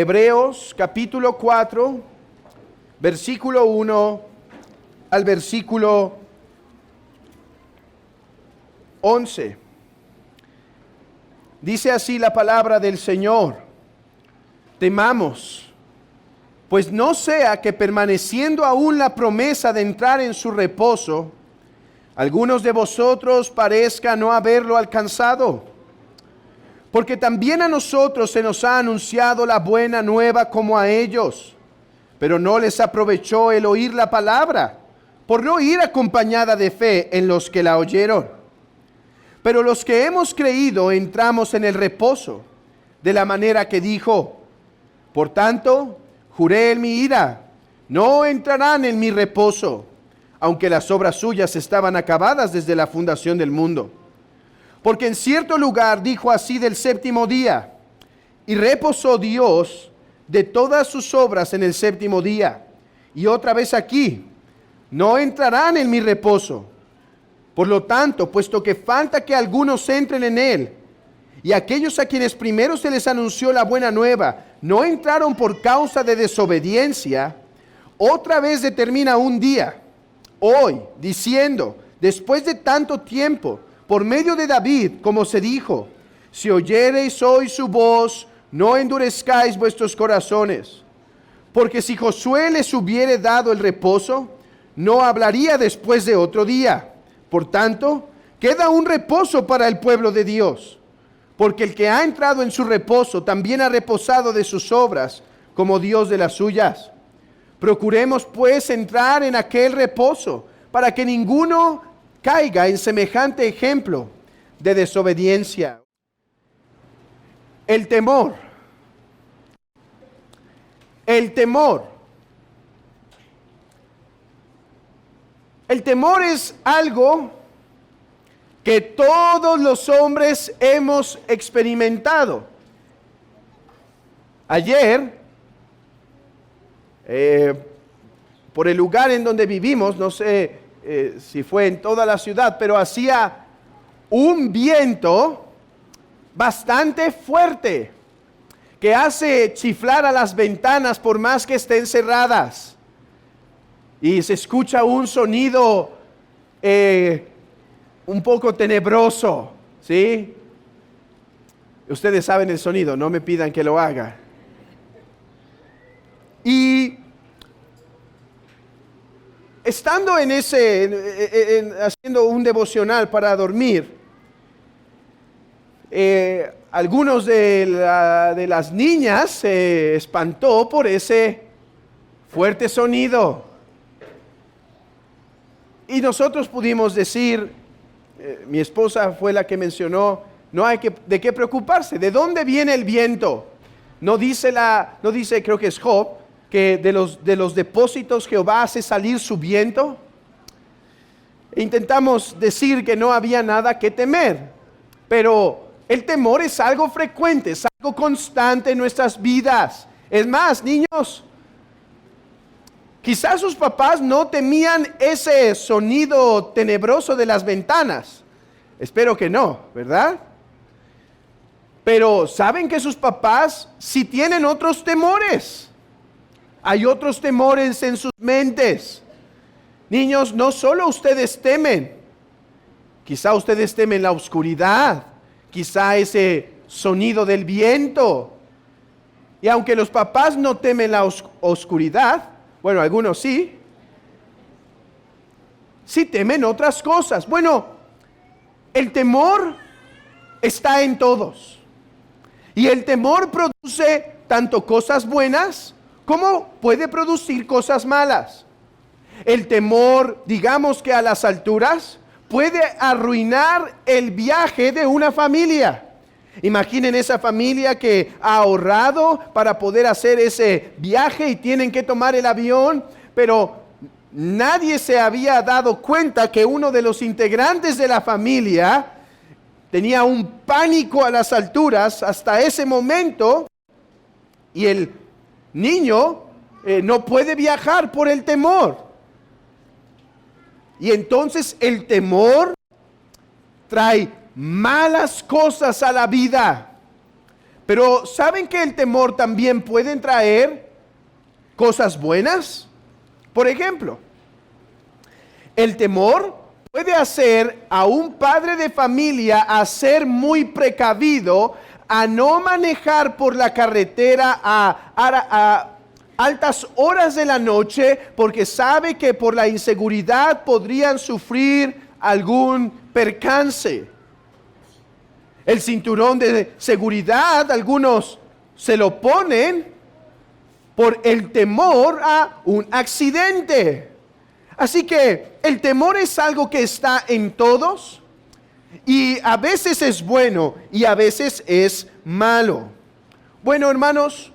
Hebreos capítulo 4, versículo 1 al versículo 11. Dice así la palabra del Señor: temamos, pues no sea que permaneciendo aún la promesa de entrar en su reposo, algunos de vosotros parezca no haberlo alcanzado. Porque también a nosotros se nos ha anunciado la buena nueva como a ellos, pero no les aprovechó el oír la palabra, por no ir acompañada de fe en los que la oyeron. Pero los que hemos creído entramos en el reposo, de la manera que dijo: por tanto, juré en mi ira, no entrarán en mi reposo, aunque las obras suyas estaban acabadas desde la fundación del mundo. Porque en cierto lugar dijo así del séptimo día: y reposó Dios de todas sus obras en el séptimo día. Y otra vez aquí: no entrarán en mi reposo. Por lo tanto, puesto que falta que algunos entren en él, y aquellos a quienes primero se les anunció la buena nueva no entraron por causa de desobediencia, otra vez determina un día, hoy, diciendo, después de tanto tiempo, por medio de David, como se dijo: si oyereis hoy su voz, no endurezcáis vuestros corazones. Porque si Josué les hubiere dado el reposo, no hablaría después de otro día. Por tanto, queda un reposo para el pueblo de Dios. Porque el que ha entrado en su reposo también ha reposado de sus obras, como Dios de las suyas. Procuremos pues entrar en aquel reposo, para que ninguno caiga en semejante ejemplo de desobediencia. El temor. El temor. El temor es algo que todos los hombres hemos experimentado. Ayer, por el lugar en donde vivimos, no sé si fue en toda la ciudad, pero hacía un viento bastante fuerte que hace chiflar a las ventanas por más que estén cerradas. Y se escucha un sonido un poco tenebroso, ¿sí? Ustedes saben el sonido, no me pidan que lo haga. Y estando haciendo un devocional para dormir, algunos de las niñas se espantó por ese fuerte sonido. Y nosotros pudimos decir, mi esposa fue la que mencionó, no hay de qué preocuparse. ¿De dónde viene el viento? No dice, creo que es Job, que de los depósitos Jehová hace salir su viento. Intentamos decir que no había nada que temer, pero el temor es algo frecuente, es algo constante en nuestras vidas. Es más, niños, quizás sus papás no temían ese sonido tenebroso de las ventanas. Espero que no, ¿verdad? Pero saben que sus papás sí tienen otros temores. Hay otros temores en sus mentes. Niños, no solo ustedes temen. Quizá ustedes temen la oscuridad. Quizá ese sonido del viento. Y aunque los papás no temen la oscuridad, bueno, algunos sí temen otras cosas. Bueno, el temor está en todos. Y el temor produce tanto cosas buenas como puede producir cosas malas. El temor, digamos que a las alturas, puede arruinar el viaje de una familia. Imaginen esa familia que ha ahorrado para poder hacer ese viaje y tienen que tomar el avión, pero nadie se había dado cuenta que uno de los integrantes de la familia tenía un pánico a las alturas hasta ese momento, y el niño no puede viajar por el temor. Y entonces el temor trae malas cosas a la vida. Pero ¿saben que el temor también puede traer cosas buenas? Por ejemplo, el temor puede hacer a un padre de familia a ser muy precavido, a no manejar por la carretera a altas horas de la noche, porque sabe que por la inseguridad podrían sufrir algún percance. El cinturón de seguridad, algunos se lo ponen por el temor a un accidente. Así que el temor es algo que está en todos y a veces es bueno y a veces es malo. Bueno, hermanos,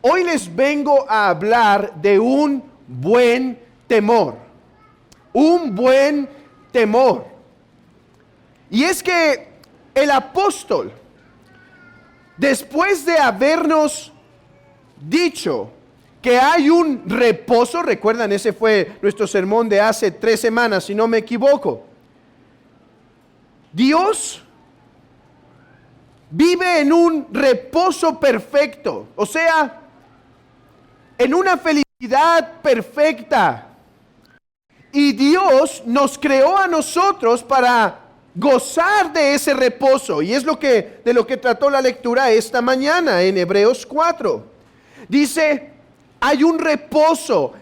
hoy les vengo a hablar de un buen temor. Un buen temor. Y es que el apóstol, después de habernos dicho que hay un reposo, recuerdan, ese fue nuestro sermón de hace 3 semanas, si no me equivoco. Dios vive en un reposo perfecto, o sea, en una felicidad perfecta. Y Dios nos creó a nosotros para gozar de ese reposo. Y es de lo que trató la lectura esta mañana en Hebreos 4. Dice, hay un reposo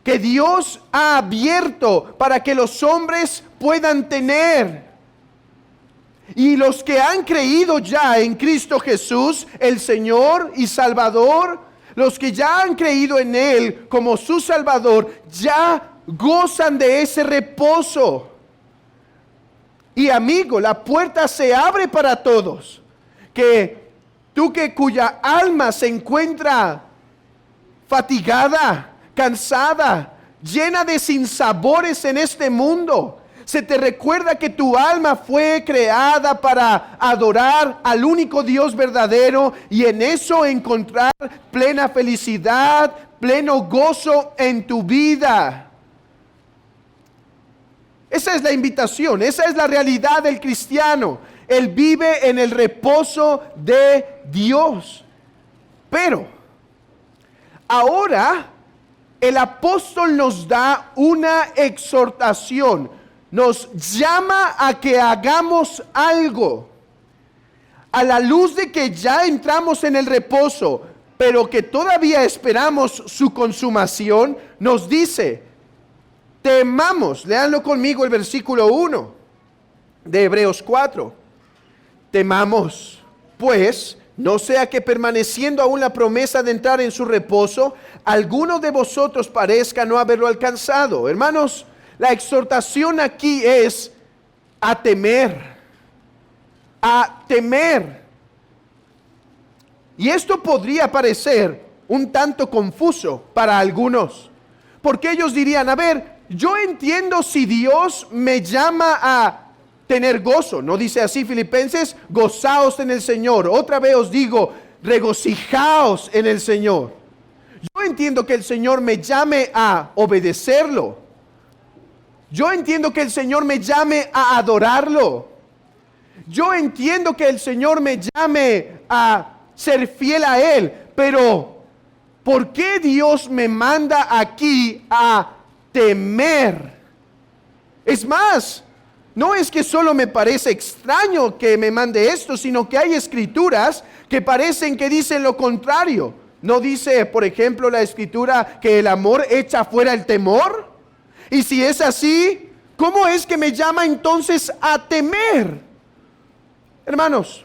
que Dios ha abierto para que los hombres puedan tener. Y los que han creído ya en Cristo Jesús, el Señor y Salvador, los que ya han creído en Él como su Salvador, ya gozan de ese reposo. Y amigo, la puerta se abre para todos. Que tú cuya alma se encuentra fatigada, cansada, llena de sinsabores en este mundo, se te recuerda que tu alma fue creada para adorar al único Dios verdadero y en eso encontrar plena felicidad, pleno gozo en tu vida. Esa es la invitación, esa es la realidad del cristiano. Él vive en el reposo de Dios. Pero ahora el apóstol nos da una exhortación, nos llama a que hagamos algo. A la luz de que ya entramos en el reposo, pero que todavía esperamos su consumación, nos dice, temamos, léanlo conmigo el versículo 1 de Hebreos 4. Temamos, pues, no sea que permaneciendo aún la promesa de entrar en su reposo, alguno de vosotros parezca no haberlo alcanzado. Hermanos, la exhortación aquí es a temer, a temer. Y esto podría parecer un tanto confuso para algunos, porque ellos dirían, a ver, yo entiendo si Dios me llama a tener gozo, ¿no dice así Filipenses? Gozaos en el Señor. Otra vez os digo, regocijaos en el Señor. Yo entiendo que el Señor me llame a obedecerlo. Yo entiendo que el Señor me llame a adorarlo. Yo entiendo que el Señor me llame a ser fiel a Él. Pero, ¿por qué Dios me manda aquí a temer? Es más, no es que solo me parece extraño que me mande esto, sino que hay escrituras que parecen que dicen lo contrario. ¿No dice, por ejemplo, la escritura que el amor echa fuera el temor? Y si es así, ¿cómo es que me llama entonces a temer? Hermanos,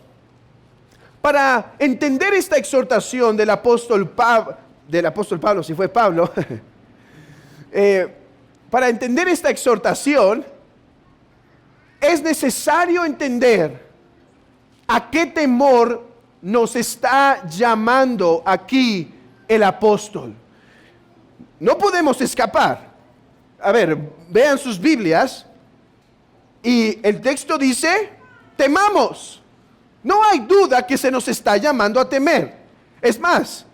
para entender esta exhortación del apóstol Pablo, si fue Pablo, para entender esta exhortación, es necesario entender a qué temor nos está llamando aquí el apóstol. No podemos escapar. A ver, vean sus Biblias y el texto dice, temamos. No hay duda que se nos está llamando a temer. Es más,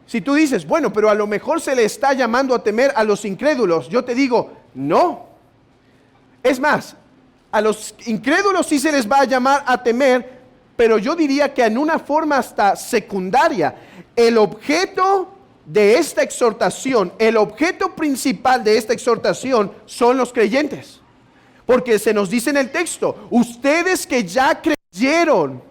si tú dices, bueno, pero a lo mejor se le está llamando a temer a los incrédulos, yo te digo, no. Es más, a los incrédulos sí se les va a llamar a temer, pero yo diría que en una forma hasta secundaria, el objeto de esta exhortación, el objeto principal de esta exhortación son los creyentes. Porque se nos dice en el texto, ustedes que ya creyeron,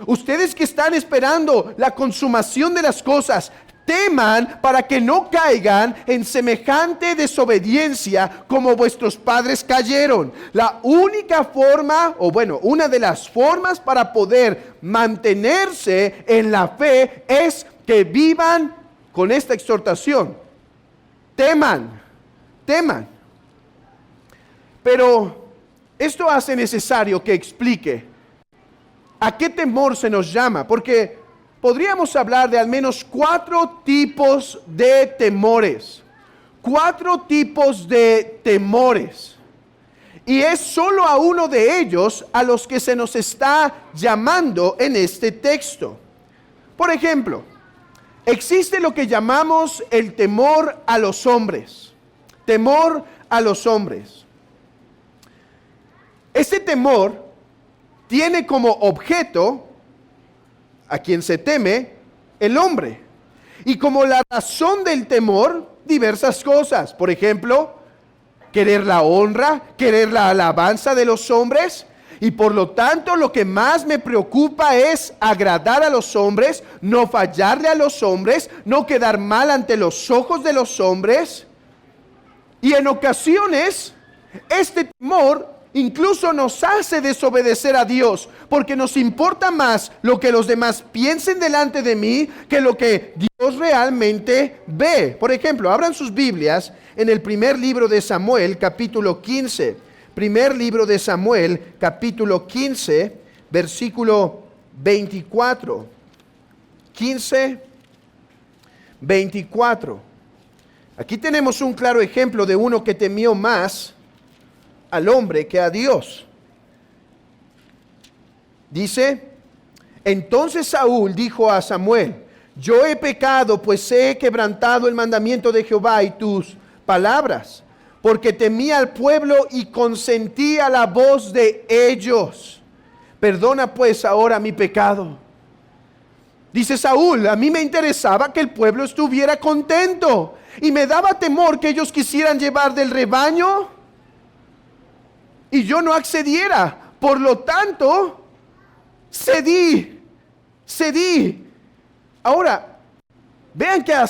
ustedes que están esperando la consumación de las cosas, teman para que no caigan en semejante desobediencia como vuestros padres cayeron. La única forma, o bueno, una de las formas para poder mantenerse en la fe es que vivan con esta exhortación. Teman. Pero esto hace necesario que explique a qué temor se nos llama, porque podríamos hablar de al menos 4 tipos de temores. 4 tipos de temores. Y es solo a uno de ellos a los que se nos está llamando en este texto. Por ejemplo, existe lo que llamamos el temor a los hombres. Temor a los hombres. Este temor tiene como objeto a quien se teme, el hombre. Y como la razón del temor, diversas cosas. Por ejemplo, querer la honra, querer la alabanza de los hombres. Y por lo tanto, lo que más me preocupa es agradar a los hombres, no fallarle a los hombres, no quedar mal ante los ojos de los hombres. Y en ocasiones, este temor incluso nos hace desobedecer a Dios, porque nos importa más lo que los demás piensen delante de mí que lo que Dios realmente ve. Por ejemplo, abran sus Biblias en el primer libro de Samuel, capítulo 15. Primer libro de Samuel, capítulo 15, versículo 24. 15, 24. Aquí tenemos un claro ejemplo de uno que temió más al hombre que a Dios. Dice, entonces Saúl dijo a Samuel, yo he pecado, pues he quebrantado el mandamiento de Jehová y tus palabras, porque temí al pueblo y consentí a la voz de ellos. Perdona pues ahora mi pecado. Dice Saúl, a mí me interesaba que el pueblo estuviera contento y me daba temor que ellos quisieran llevar del rebaño y yo no accediera. Por lo tanto, cedí. Ahora, vean que a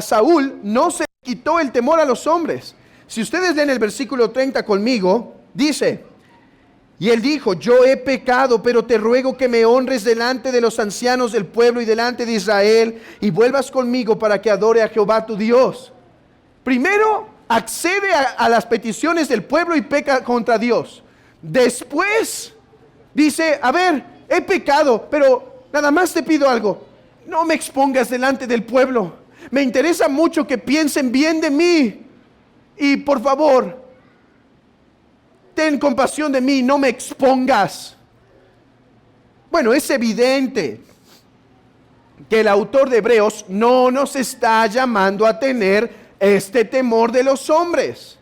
Saúl no se quitó el temor a los hombres. Si ustedes leen el versículo 30 conmigo, dice, y él dijo, yo he pecado, pero te ruego que me honres delante de los ancianos del pueblo y delante de Israel, y vuelvas conmigo para que adore a Jehová tu Dios. Primero, accede a las peticiones del pueblo y peca contra Dios. Después dice, a ver, he pecado, pero nada más te pido algo, no me expongas delante del pueblo, me interesa mucho que piensen bien de mí, y por favor, ten compasión de mí, no me expongas. Bueno, es evidente que el autor de Hebreos no nos está llamando a tener este temor de los hombres.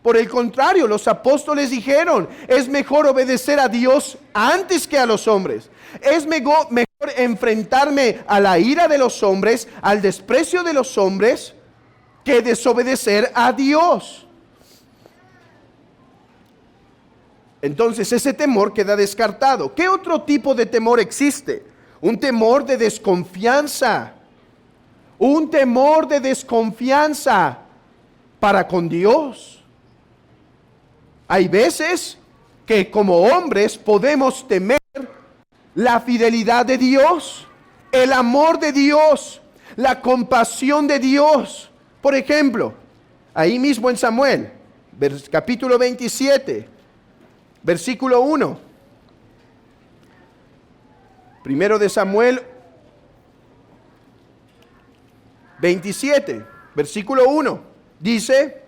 Por el contrario, los apóstoles dijeron, es mejor obedecer a Dios antes que a los hombres. Es mejor enfrentarme a la ira de los hombres, al desprecio de los hombres, que desobedecer a Dios. Entonces ese temor queda descartado. ¿Qué otro tipo de temor existe? Un temor de desconfianza. Un temor de desconfianza para con Dios. Hay veces que como hombres podemos temer la fidelidad de Dios, el amor de Dios, la compasión de Dios. Por ejemplo, ahí mismo en Samuel, capítulo 27, versículo 1. Primero de Samuel 27, versículo 1, dice,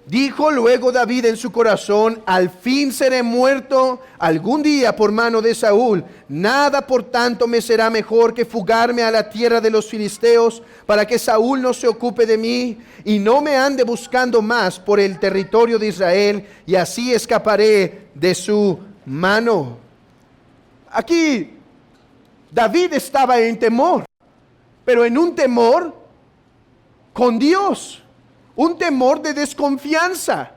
dijo luego David en su corazón, al fin seré muerto algún día por mano de Saúl, nada por tanto me será mejor que fugarme a la tierra de los filisteos, para que Saúl no se ocupe de mí, y no me ande buscando más por el territorio de Israel, y así escaparé de su mano. aquí David estaba en temor, pero en un temor con Dios, un temor de desconfianza.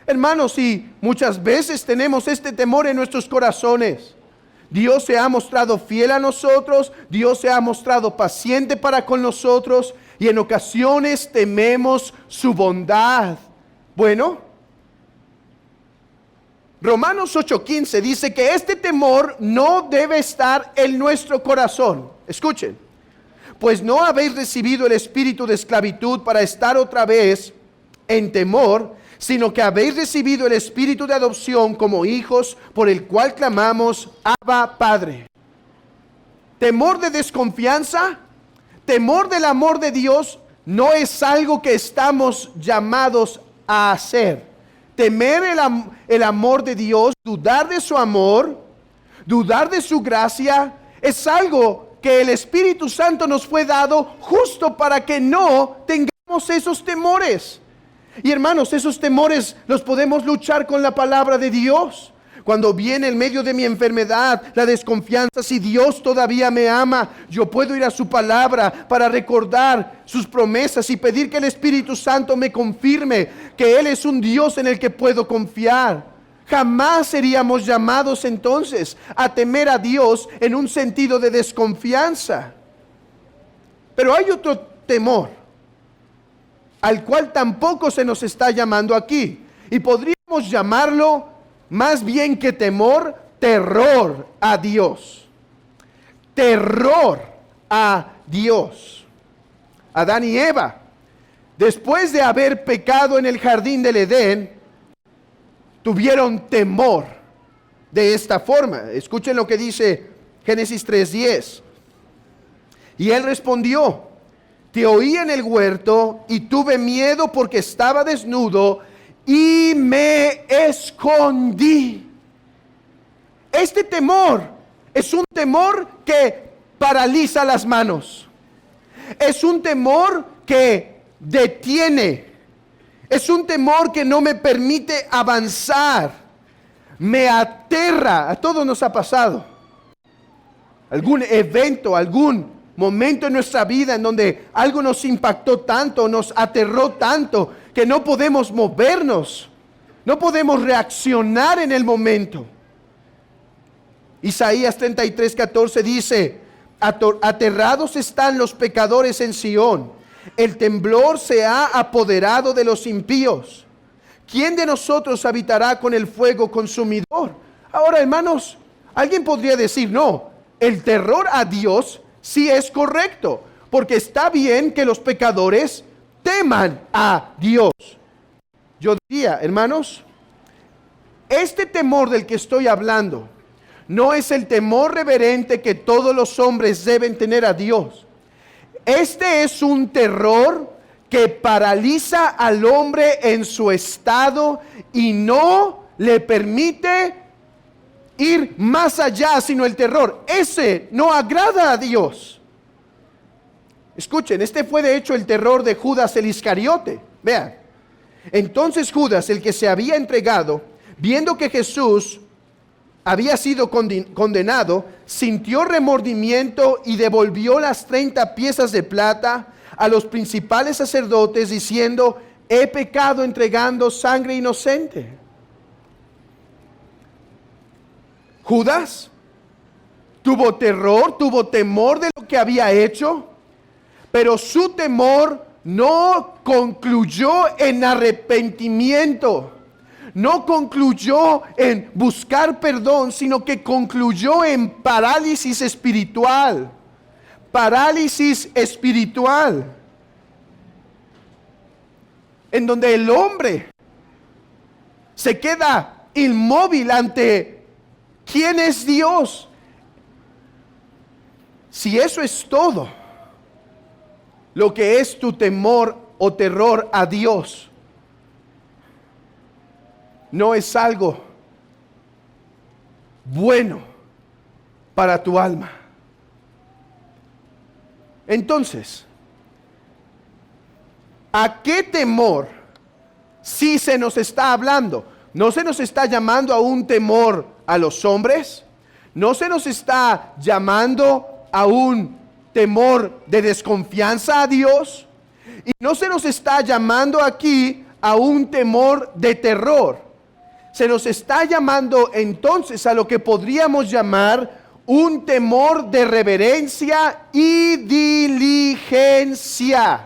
Hermanos, y muchas veces tenemos este temor en nuestros corazones. Dios se ha mostrado fiel a nosotros, Dios se ha mostrado paciente para con nosotros, y en ocasiones tememos su bondad. Bueno, Romanos 8:15 dice que este temor no debe estar en nuestro corazón. Escuchen, pues no habéis recibido el espíritu de esclavitud para estar otra vez en temor, sino que habéis recibido el espíritu de adopción como hijos, por el cual clamamos, Abba, Padre. Temor de desconfianza, temor del amor de Dios, no es algo que estamos llamados a hacer. Temer el amor de Dios, dudar de su amor, dudar de su gracia, es algo que el Espíritu Santo nos fue dado justo para que no tengamos esos temores. Y hermanos, esos temores los podemos luchar con la palabra de Dios. Cuando viene en medio de mi enfermedad la desconfianza, si Dios todavía me ama, yo puedo ir a su palabra para recordar sus promesas y pedir que el Espíritu Santo me confirme que Él es un Dios en el que puedo confiar. Jamás seríamos llamados entonces a temer a Dios en un sentido de desconfianza. Pero hay otro temor al cual tampoco se nos está llamando aquí, y podríamos llamarlo más bien que temor, terror a Dios. Terror a Dios. Adán y Eva, después de haber pecado en el jardín del Edén, tuvieron temor de esta forma. Escuchen lo que dice Génesis 3:10. Y él respondió: te oí en el huerto y tuve miedo porque estaba desnudo y me escondí. Este temor es un temor que paraliza las manos. Es un temor que detiene. Es un temor que no me permite avanzar. Me aterra. A todos nos ha pasado. Algún evento, algún momento en nuestra vida en donde algo nos impactó tanto, nos aterró tanto, que no podemos movernos, no podemos reaccionar en el momento. Isaías 33:14 dice: aterrados están los pecadores en Sión, el temblor se ha apoderado de los impíos. ¿Quién de nosotros habitará con el fuego consumidor? Ahora, hermanos, alguien podría decir: no, el terror a Dios sí es correcto, porque está bien que los pecadores teman a Dios. Yo diría, hermanos, este temor del que estoy hablando no es el temor reverente que todos los hombres deben tener a Dios. Este es un terror que paraliza al hombre en su estado y no le permite ir más allá, sino el terror. Ese no agrada a Dios. Escuchen, este fue de hecho el terror de Judas el Iscariote. Vean, entonces Judas, el que se había entregado, viendo que Jesús había sido condenado, sintió remordimiento y devolvió las 30 piezas de plata a los principales sacerdotes, diciendo: he pecado entregando sangre inocente. Judas tuvo terror, tuvo temor de lo que había hecho, pero su temor no concluyó en arrepentimiento, no concluyó en buscar perdón, sino que concluyó en parálisis espiritual. Parálisis espiritual, en donde el hombre se queda inmóvil ante ¿quién es Dios? Si eso es todo lo que es tu temor o terror a Dios, no es algo bueno para tu alma. Entonces, ¿a qué temor sí se nos está hablando? No se nos está llamando a un temor a los hombres, No se nos está llamando a un temor de desconfianza a Dios, y no se nos está llamando aquí a un temor de terror. Se nos está llamando entonces a lo que podríamos llamar un temor de reverencia y diligencia.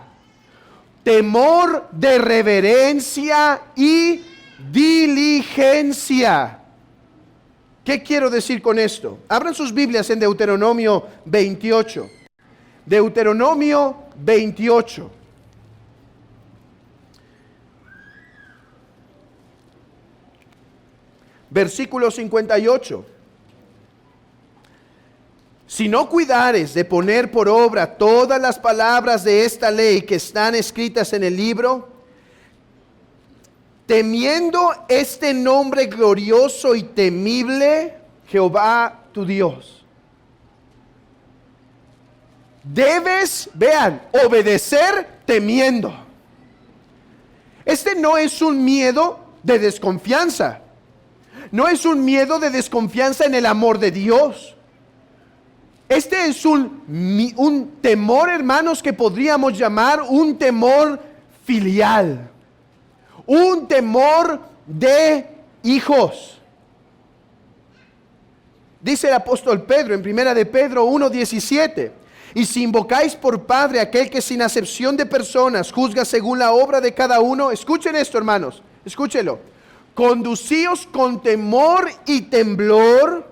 Temor de reverencia y diligencia. ¿Qué quiero decir con esto? Abran sus Biblias en Deuteronomio 28. Deuteronomio 28. Versículo 58. Si no cuidares de poner por obra todas las palabras de esta ley que están escritas en el libro, temiendo este nombre glorioso y temible, Jehová tu Dios, debes, vean, obedecer temiendo. Este no es un miedo de desconfianza. No es un miedo de desconfianza en el amor de Dios. Este es un temor, hermanos, que podríamos llamar un temor filial. Un temor de hijos. Dice el apóstol Pedro en 1 de Pedro 1:17. Y si invocáis por Padre aquel que sin acepción de personas juzga según la obra de cada uno. Escuchen esto, hermanos, escúchenlo. Conducíos con temor y temblor.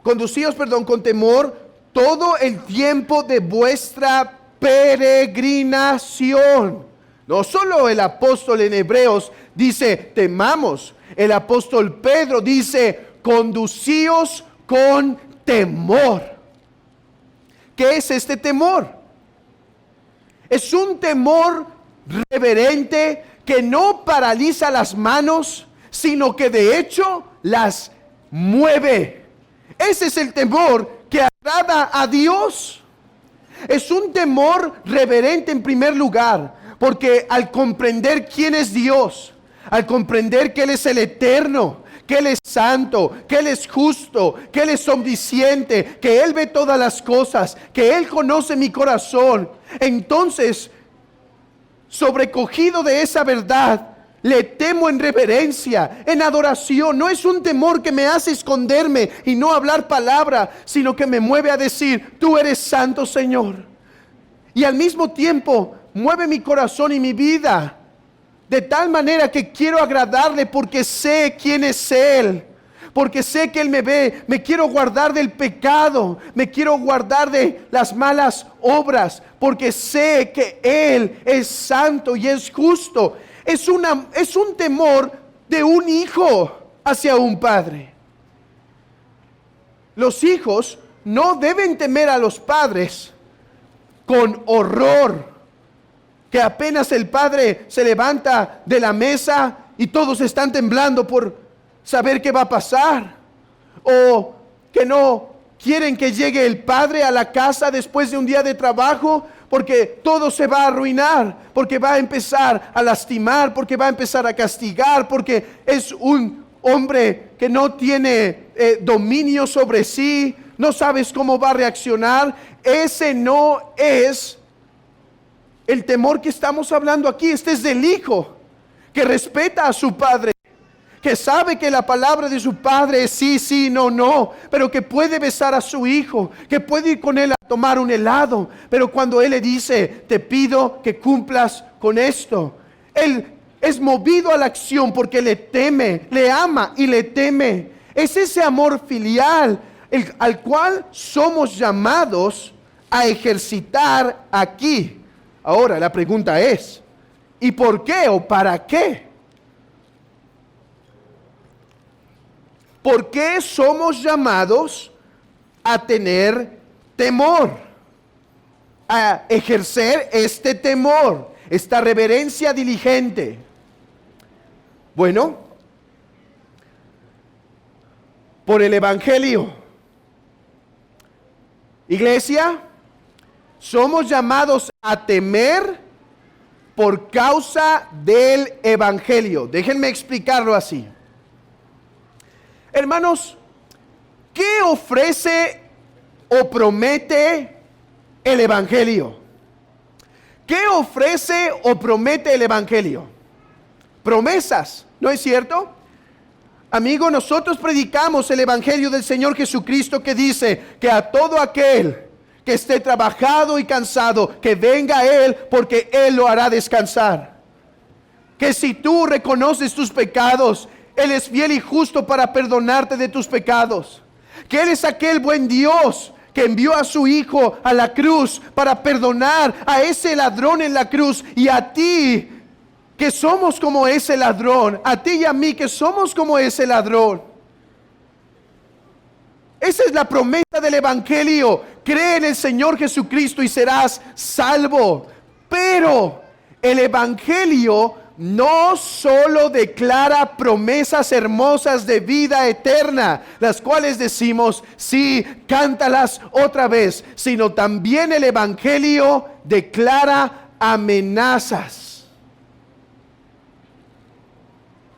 Conducíos, con temor todo el tiempo de vuestra peregrinación. No solo el apóstol en Hebreos dice temamos. El apóstol Pedro dice conducíos con temor. ¿Qué es este temor? Es un temor reverente que no paraliza las manos, sino que de hecho las mueve. Ese es el temor que agrada a Dios. Es un temor reverente en primer lugar, porque al comprender quién es Dios, al comprender que Él es el eterno, que Él es santo, que Él es justo, que Él es omnisciente, que Él ve todas las cosas, que Él conoce mi corazón, entonces, sobrecogido de esa verdad, le temo en reverencia, en adoración. No es un temor que me hace esconderme y no hablar palabra, sino que me mueve a decir, tú eres santo, Señor. Y al mismo tiempo, mueve mi corazón y mi vida, de tal manera que quiero agradarle porque sé quién es Él. Porque sé que Él me ve. Me quiero guardar del pecado. Me quiero guardar de las malas obras. Porque sé que Él es santo y es justo. Es un temor de un hijo hacia un padre. Los hijos no deben temer a los padres con horror, que apenas el padre se levanta de la mesa y todos están temblando por saber qué va a pasar, o que no quieren que llegue el padre a la casa después de un día de trabajo, porque todo se va a arruinar, porque va a empezar a lastimar, porque va a empezar a castigar, porque es un hombre que no tiene dominio sobre sí, no sabes cómo va a reaccionar. Ese no es el temor que estamos hablando aquí. Este es del hijo que respeta a su padre, que sabe que la palabra de su padre es sí, sí, no, no, pero que puede besar a su hijo, que puede ir con él a tomar un helado, pero cuando él le dice, te pido que cumplas con esto, él es movido a la acción porque le teme, le ama y le teme. Es ese amor filial al cual somos llamados a ejercitar aquí. Ahora la pregunta es, ¿y por qué o para qué? ¿Por qué somos llamados a tener temor? A ejercer este temor, esta reverencia diligente. Bueno, por el Evangelio. Iglesia, somos llamados a temer por causa del Evangelio. Déjenme explicarlo así. Hermanos, ¿qué ofrece o promete el Evangelio? ¿Qué ofrece o promete el Evangelio? Promesas, ¿no es cierto? Amigo, nosotros predicamos el Evangelio del Señor Jesucristo, que dice que a todo aquel que esté trabajado y cansado, que venga a Él, porque Él lo hará descansar. Que si tú reconoces tus pecados, Él es fiel y justo para perdonarte de tus pecados. Que Él es aquel buen Dios que envió a su Hijo a la cruz para perdonar a ese ladrón en la cruz, y a ti que somos como ese ladrón, a ti y a mí que somos como ese ladrón. Esa es la promesa del Evangelio. Cree en el Señor Jesucristo y serás salvo. Pero el Evangelio no solo declara promesas hermosas de vida eterna, las cuales decimos, sí, cántalas otra vez, sino también el Evangelio declara amenazas.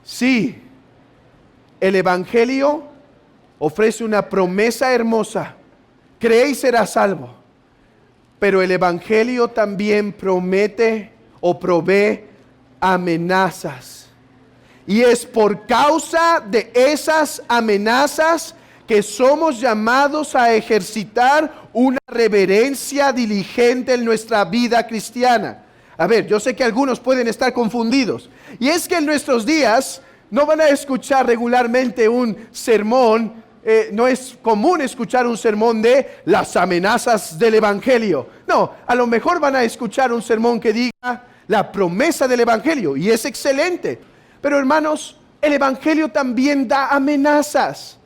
Sí, el Evangelio ofrece una promesa hermosa: cree y serás salvo. Pero el Evangelio también promete o provee amenazas. Y es por causa de esas amenazas que somos llamados a ejercitar una reverencia diligente en nuestra vida cristiana. A ver, yo sé que algunos pueden estar confundidos. Y es que en nuestros días no van a escuchar regularmente un sermón. No es común escuchar un sermón de las amenazas del Evangelio. No, a lo mejor van a escuchar un sermón que diga la promesa del Evangelio, y es excelente. Pero hermanos, el Evangelio también da amenazas.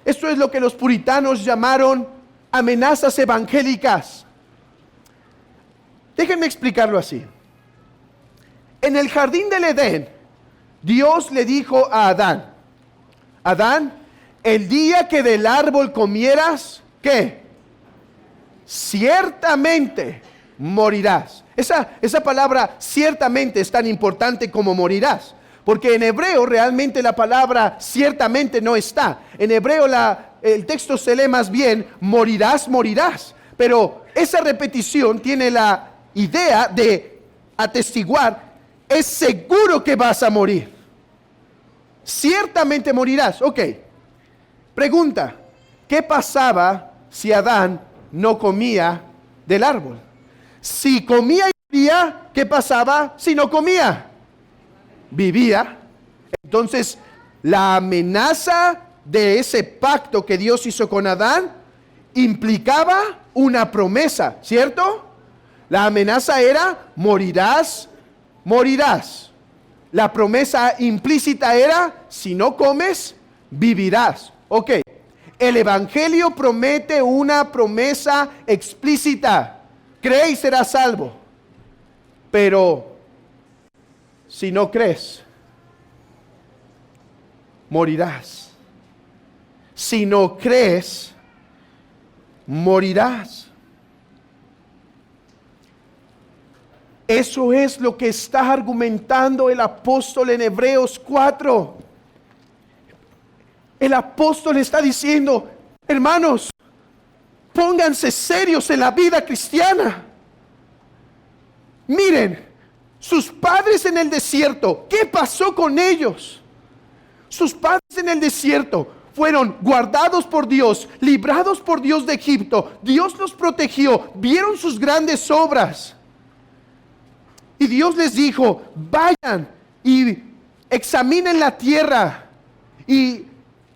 Esto es lo que los puritanos llamaron amenazas evangélicas. Déjenme explicarlo así. En el jardín del Edén, Dios le dijo a Adán: Adán, el día que del árbol comieras, ¿qué? Ciertamente morirás. Esa palabra ciertamente es tan importante como morirás, porque en hebreo realmente la palabra ciertamente no está. En hebreo el texto se lee más bien morirás, morirás. Pero esa repetición tiene la idea de atestiguar: es seguro que vas a morir. Ciertamente morirás. Ok. Pregunta: ¿qué pasaba si Adán no comía del árbol? Si comía y vivía, ¿qué pasaba si no comía? Vivía. Entonces, la amenaza de ese pacto que Dios hizo con Adán implicaba una promesa, ¿cierto? La amenaza era: morirás, morirás. La promesa implícita era: si no comes, vivirás. Ok, el Evangelio promete una promesa explícita: cree y serás salvo. Pero si no crees, morirás. Si no crees, morirás. Eso es lo que está argumentando el apóstol en Hebreos 4. El apóstol está diciendo: hermanos, pónganse serios en la vida cristiana. Miren, sus padres en el desierto, ¿qué pasó con ellos? Sus padres en el desierto fueron guardados por Dios, librados por Dios de Egipto. Dios los protegió, vieron sus grandes obras. Y Dios les dijo: vayan y examinen la tierra y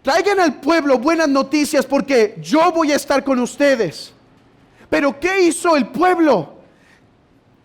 traigan al pueblo buenas noticias, porque yo voy a estar con ustedes. Pero ¿qué hizo el pueblo?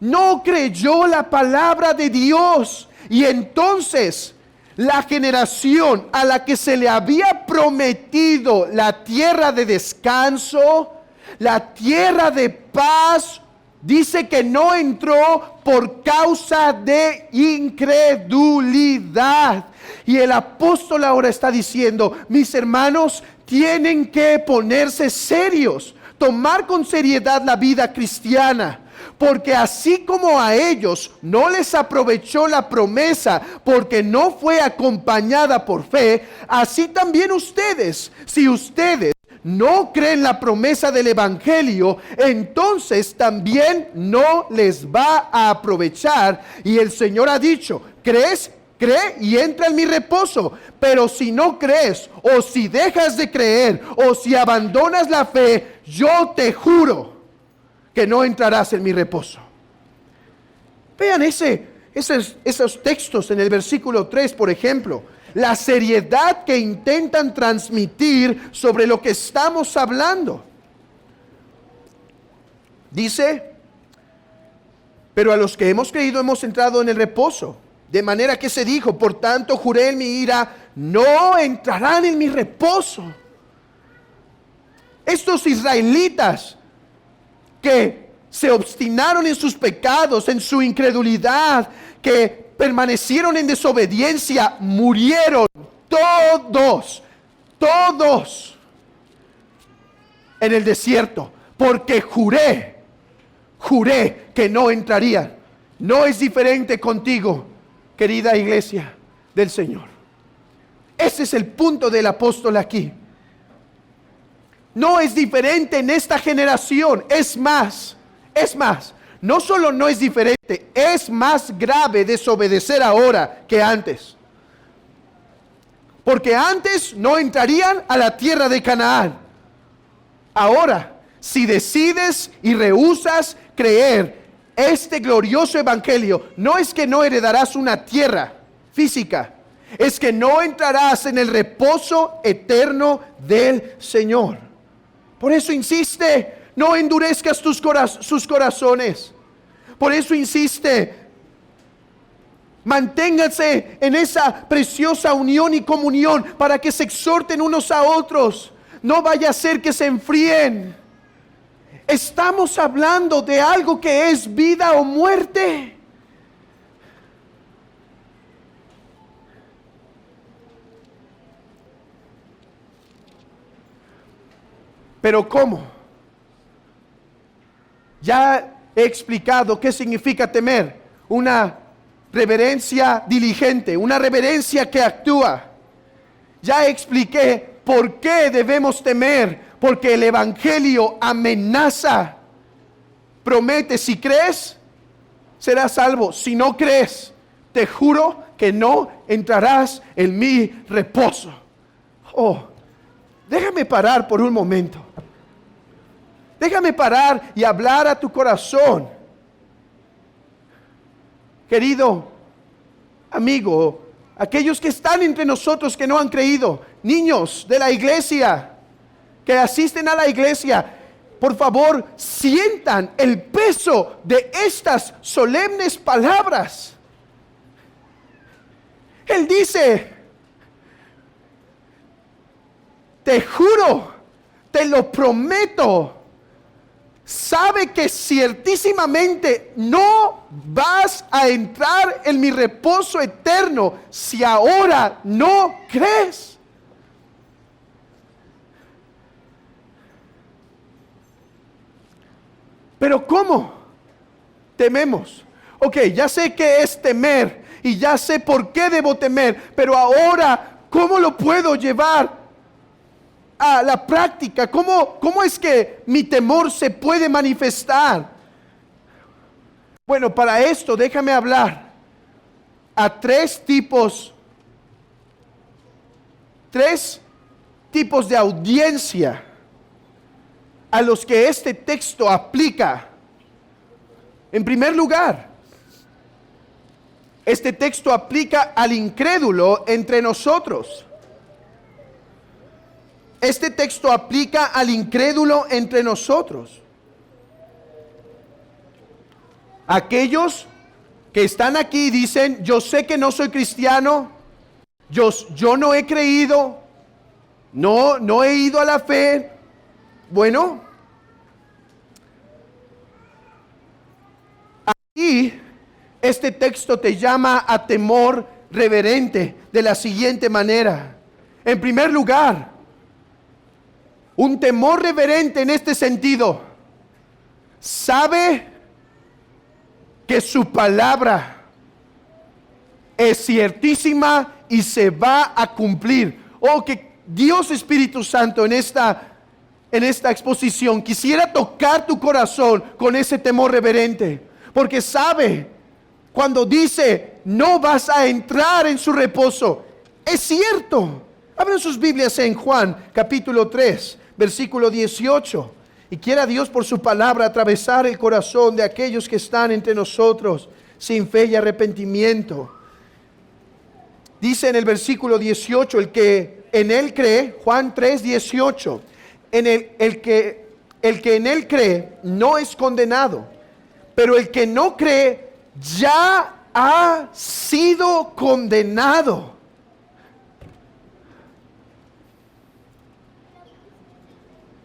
No creyó la palabra de Dios. Y entonces la generación a la que se le había prometido la tierra de descanso, la tierra de paz, dice que no entró por causa de incredulidad. Y el apóstol ahora está diciendo: mis hermanos, tienen que ponerse serios, tomar con seriedad la vida cristiana, Porque así como a ellos no les aprovechó la promesa porque no fue acompañada por fe, así también ustedes, si ustedes no creen la promesa del evangelio, entonces también no les va a aprovechar. Y el Señor ha dicho: ¿crees? Cree y entra en mi reposo. Pero si no crees, o si dejas de creer, o si abandonas la fe, yo te juro que no entrarás en mi reposo. Vean esos textos en el versículo 3, por ejemplo. La seriedad que intentan transmitir sobre lo que estamos hablando. Dice: pero a los que hemos creído hemos entrado en el reposo. De manera que se dijo: por tanto juré en mi ira, no entrarán en mi reposo. Estos israelitas que se obstinaron en sus pecados, en su incredulidad, que permanecieron en desobediencia, murieron todos en el desierto, porque juré que no entrarían. No es diferente contigo, querida iglesia del Señor. Ese es el punto del apóstol aquí. No es diferente en esta generación. Es más, no solo no es diferente, es más grave desobedecer ahora que antes. Porque antes no entrarían a la tierra de Canaán. Ahora, si decides y rehusas creer este glorioso evangelio, no es que no heredarás una tierra física, es que no entrarás en el reposo eterno del Señor. Por eso insiste: no endurezcas sus corazones. Por eso insiste: manténganse en esa preciosa unión y comunión para que se exhorten unos a otros. No vaya a ser que se enfríen. Estamos hablando de algo que es vida o muerte. Pero ¿cómo? Ya he explicado qué significa temer. Una reverencia diligente, una reverencia que actúa. Ya expliqué por qué debemos temer. Porque el evangelio amenaza, promete: si crees, serás salvo. Si no crees, te juro que no entrarás en mi reposo. Oh, déjame parar por un momento. Déjame parar y hablar a tu corazón. Querido amigo, aquellos que están entre nosotros que no han creído, niños de la iglesia, que asisten a la iglesia, por favor, sientan el peso de estas solemnes palabras. Él dice: te juro, te lo prometo, sabe que ciertísimamente no vas a entrar en mi reposo eterno si ahora no crees. Pero ¿cómo tememos? Ok, ya sé qué es temer y ya sé por qué debo temer, pero ahora, ¿cómo lo puedo llevar a la práctica? ¿Cómo es que mi temor se puede manifestar? Bueno, para esto déjame hablar a tres tipos de audiencia a los que este texto aplica. En primer lugar, este texto aplica al incrédulo entre nosotros. Este texto aplica al incrédulo entre nosotros. Aquellos que están aquí y dicen: yo sé que no soy cristiano, yo no he creído, no he ido a la fe. Bueno, aquí este texto te llama a temor reverente de la siguiente manera. En primer lugar, un temor reverente en este sentido: sabe que su palabra es ciertísima y se va a cumplir. Oh, que Dios Espíritu Santo en esta exposición quisiera tocar tu corazón con ese temor reverente, porque sabe, cuando dice no vas a entrar en su reposo, es cierto. Abran sus Biblias en Juan capítulo 3 versículo 18. Y quiera Dios por su palabra atravesar el corazón de aquellos que están entre nosotros sin fe y arrepentimiento. Dice en el versículo 18, el que en él cree, Juan 3, 18, el que en él cree no es condenado, pero el que no cree ya ha sido condenado.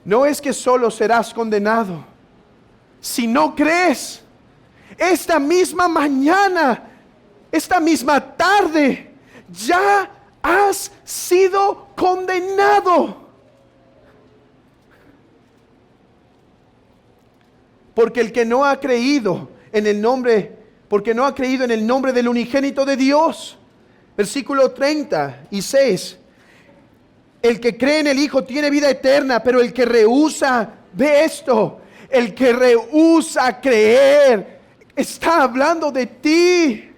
No es que solo serás condenado, si no crees, esta misma mañana, esta misma tarde, ya has sido condenado. Porque el que no ha creído en el nombre, porque no ha creído en el nombre del unigénito de Dios. Versículo 36. El que cree en el Hijo tiene vida eterna, pero el que rehúsa, ve esto, el que rehúsa creer, está hablando de ti.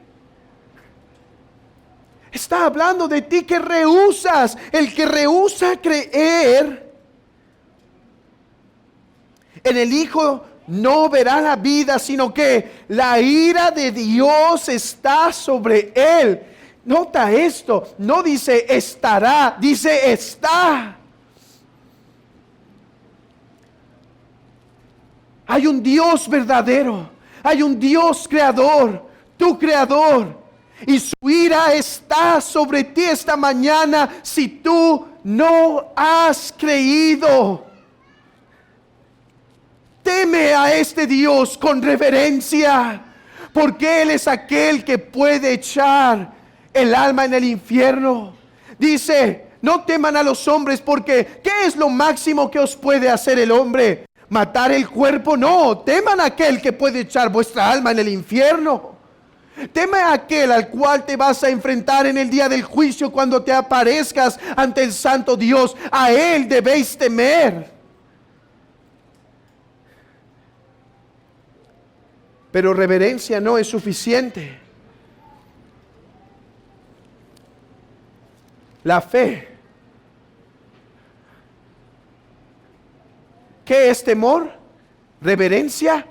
Está hablando de ti que rehusas. El que rehúsa creer en el Hijo no verá la vida, sino que la ira de Dios está sobre él. Nota esto, no dice estará, dice está. Hay un Dios verdadero, hay un Dios creador, tu creador, y su ira está sobre ti esta mañana si tú no has creído. Teme a este Dios con reverencia, porque Él es aquel que puede echar el alma en el infierno. Dice, no teman a los hombres, porque ¿qué es lo máximo que os puede hacer el hombre? ¿Matar el cuerpo? No, teman a aquel que puede echar vuestra alma en el infierno. Teme a aquel al cual te vas a enfrentar en el día del juicio cuando te aparezcas ante el santo Dios. A Él debéis temer. Pero reverencia no es suficiente. La fe. ¿Qué es temor? Reverencia.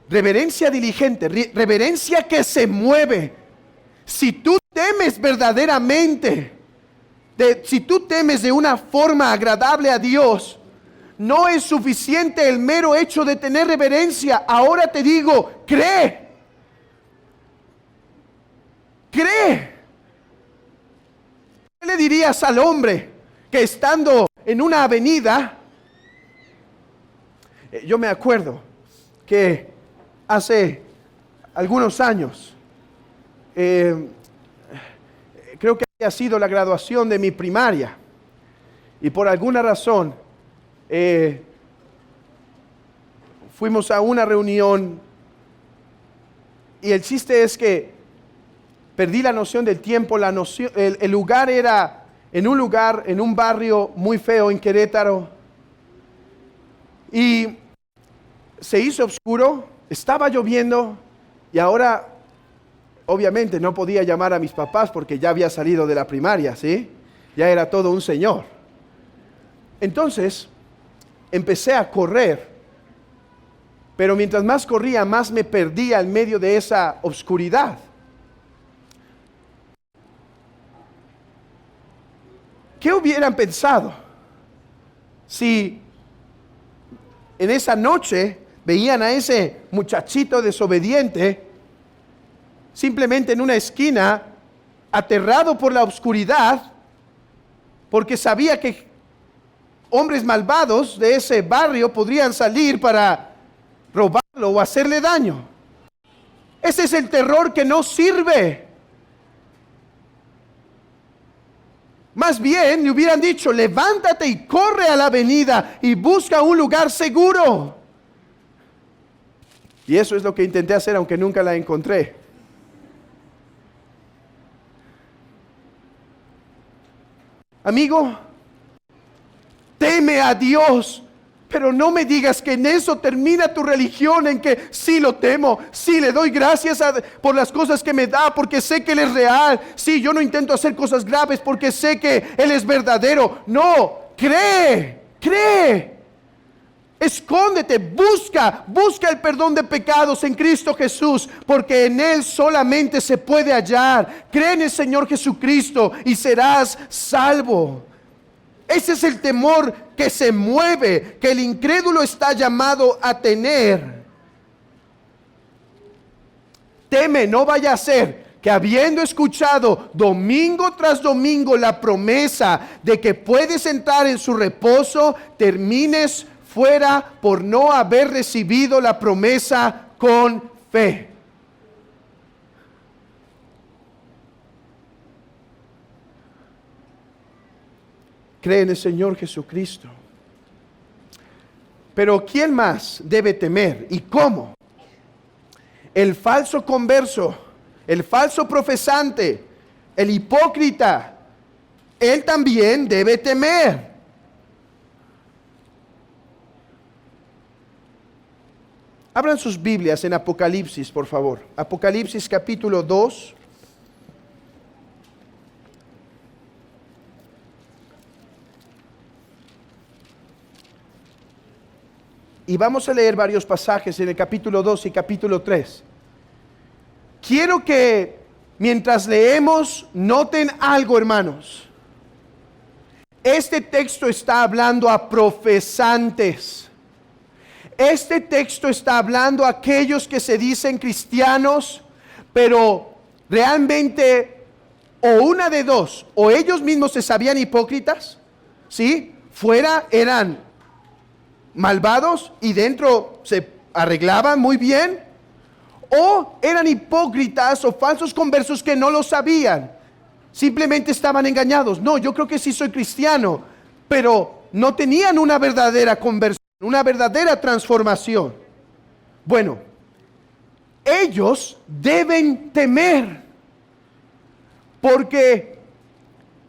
Reverencia diligente, reverencia que se mueve. Si tú temes verdaderamente, si tú temes de una forma agradable a Dios, no es suficiente el mero hecho de tener reverencia. Ahora te digo, cree. Cree. ¿Qué le dirías al hombre que estando en una avenida, yo me acuerdo que hace algunos años, creo que había sido la graduación de mi primaria, y por alguna razón fuimos a una reunión, y el chiste es que perdí la noción del tiempo. El lugar era en un barrio muy feo en Querétaro, y se hizo oscuro, estaba lloviendo, y ahora obviamente no podía llamar a mis papás porque ya había salido de la primaria, ¿sí? Ya era todo un señor. Entonces empecé a correr, pero mientras más corría, más me perdía en medio de esa oscuridad. ¿Qué hubieran pensado si en esa noche veían a ese muchachito desobediente simplemente en una esquina, aterrado por la oscuridad, porque sabía que hombres malvados de ese barrio podrían salir para robarlo o hacerle daño? Ese es el terror que no sirve. Más bien le hubieran dicho, levántate y corre a la avenida y busca un lugar seguro. Y eso es lo que intenté hacer, aunque nunca la encontré. Amigo, teme a Dios, pero no me digas que en eso termina tu religión, en que sí lo temo, sí le doy gracias por las cosas que me da, porque sé que Él es real. Sí, yo no intento hacer cosas graves porque sé que Él es verdadero. No, cree. Escóndete, busca el perdón de pecados en Cristo Jesús, porque en Él solamente se puede hallar. Cree en el Señor Jesucristo y serás salvo. Ese es el temor que se mueve, que el incrédulo está llamado a tener. Teme, no vaya a ser que habiendo escuchado domingo tras domingo la promesa de que puedes entrar en su reposo, termines fuera por no haber recibido la promesa con fe. Cree en el Señor Jesucristo. Pero ¿quién más debe temer y cómo? El falso converso, el falso profesante, el hipócrita, él también debe temer. Abran sus Biblias en Apocalipsis, por favor. Apocalipsis capítulo 2. Y vamos a leer varios pasajes en el capítulo 2 y capítulo 3. Quiero que mientras leemos noten algo, hermanos. Este texto está hablando a profesantes. Este texto está hablando a aquellos que se dicen cristianos, pero realmente o una de dos, o ellos mismos se sabían hipócritas, ¿sí? Fuera eran malvados y dentro se arreglaban muy bien, o eran hipócritas o falsos conversos que no lo sabían, simplemente estaban engañados. No, yo creo que sí soy cristiano, pero no tenían una verdadera conversión, una verdadera transformación. Bueno, ellos deben temer, porque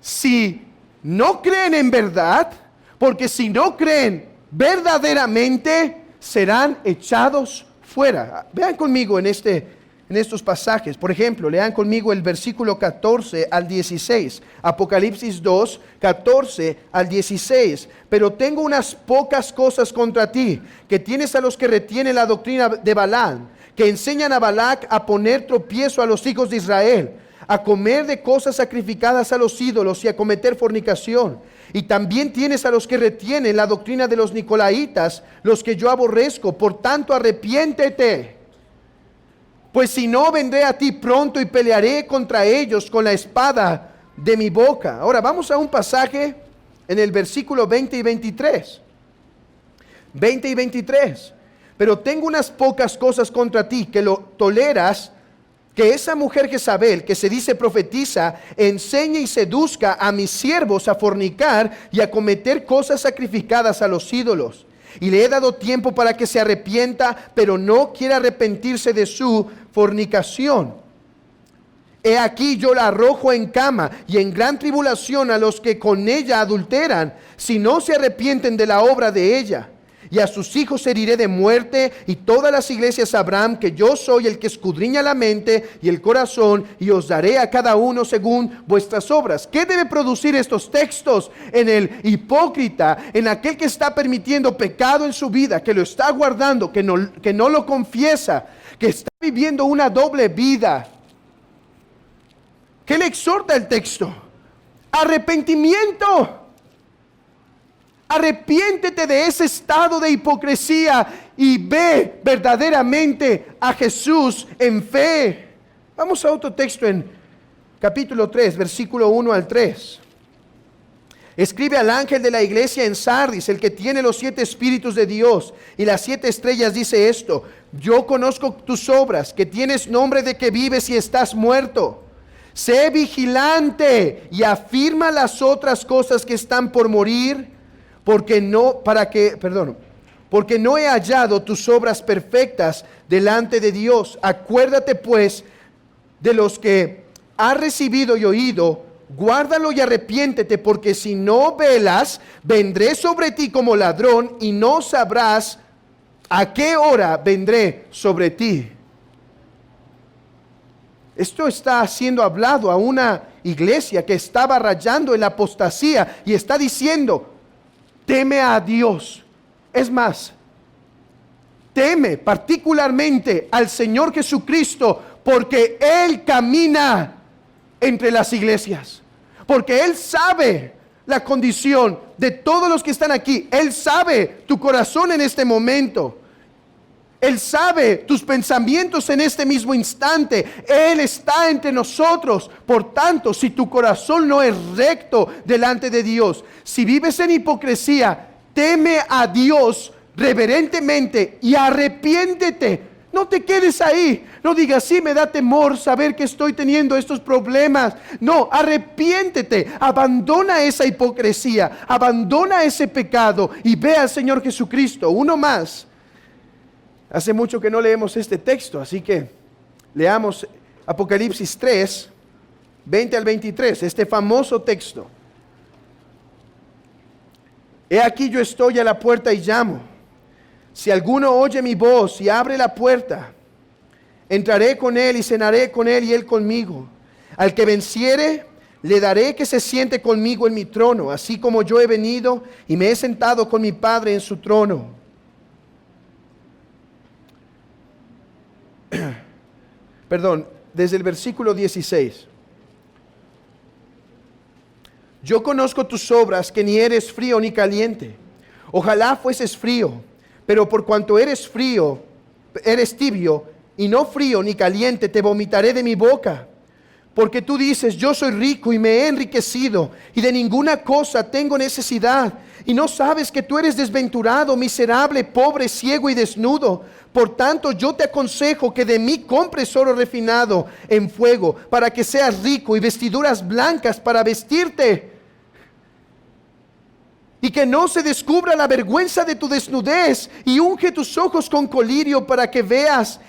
si no creen en verdad, porque si no creen verdaderamente, serán echados fuera. Vean conmigo en estos pasajes. Por ejemplo, lean conmigo el versículo 14 al 16. Apocalipsis 2, 14 al 16. Pero tengo unas pocas cosas contra ti, que tienes a los que retienen la doctrina de Balaam, que enseñan a Balac a poner tropiezo a los hijos de Israel, a comer de cosas sacrificadas a los ídolos y a cometer fornicación. Y también tienes a los que retienen la doctrina de los nicolaitas, los que yo aborrezco. Por tanto, arrepiéntete, pues si no, vendré a ti pronto y pelearé contra ellos con la espada de mi boca. Ahora vamos a un pasaje en el versículo 20 y 23. 20 y 23. Pero tengo unas pocas cosas contra ti, que lo toleras, que esa mujer Jezabel, que se dice profetiza, enseñe y seduzca a mis siervos a fornicar y a cometer cosas sacrificadas a los ídolos. Y le he dado tiempo para que se arrepienta, pero no quiere arrepentirse de su fornicación. He aquí yo la arrojo en cama y en gran tribulación a los que con ella adulteran, si no se arrepienten de la obra de ella. Y a sus hijos heriré de muerte, y todas las iglesias sabrán que yo soy el que escudriña la mente y el corazón, y os daré a cada uno según vuestras obras. ¿Qué debe producir estos textos en el hipócrita, en aquel que está permitiendo pecado en su vida, que lo está guardando, que no lo confiesa, que está viviendo una doble vida? ¿Qué le exhorta el texto? Arrepentimiento. Arrepiéntete de ese estado de hipocresía y ve verdaderamente a Jesús en fe. Vamos a otro texto en capítulo 3, versículo 1 al 3. Escribe al ángel de la iglesia en Sardis, el que tiene los 7 espíritus de Dios y las 7 estrellas, dice esto: yo conozco tus obras, que tienes nombre de que vives y estás muerto. Sé vigilante y afirma las otras cosas que están por morir, porque porque no he hallado tus obras perfectas delante de Dios. Acuérdate pues de los que has recibido y oído, guárdalo y arrepiéntete, porque si no velas, vendré sobre ti como ladrón y no sabrás a qué hora vendré sobre ti. Esto está siendo hablado a una iglesia que estaba rayando en la apostasía y está diciendo, teme a Dios. Es más, teme particularmente al Señor Jesucristo, porque Él camina entre las iglesias, porque Él sabe la condición de todos los que están aquí. Él sabe tu corazón en este momento. Él sabe tus pensamientos en este mismo instante. Él está entre nosotros. Por tanto, si tu corazón no es recto delante de Dios, si vives en hipocresía, teme a Dios reverentemente y arrepiéntete. No te quedes ahí. No digas, sí, me da temor saber que estoy teniendo estos problemas. No, arrepiéntete. Abandona esa hipocresía. Abandona ese pecado y ve al Señor Jesucristo. Uno más. Hace mucho que no leemos este texto, así que leamos Apocalipsis 3, 20 al 23, este famoso texto. He aquí yo estoy a la puerta y llamo. Si alguno oye mi voz y abre la puerta, entraré con él y cenaré con él y él conmigo. Al que venciere, le daré que se siente conmigo en mi trono, así como yo he venido y me he sentado con mi Padre en su trono. Perdón, desde el versículo 16. Yo conozco tus obras, que ni eres frío ni caliente. Ojalá fueses frío, pero por cuanto eres frío, eres tibio, y no frío ni caliente, te vomitaré de mi boca. Porque tú dices, yo soy rico y me he enriquecido, y de ninguna cosa tengo necesidad. Y no sabes que tú eres desventurado, miserable, pobre, ciego y desnudo. Por tanto, yo te aconsejo que de mí compres oro refinado en fuego, para que seas rico, y vestiduras blancas para vestirte, y que no se descubra la vergüenza de tu desnudez, y unge tus ojos con colirio para que veas.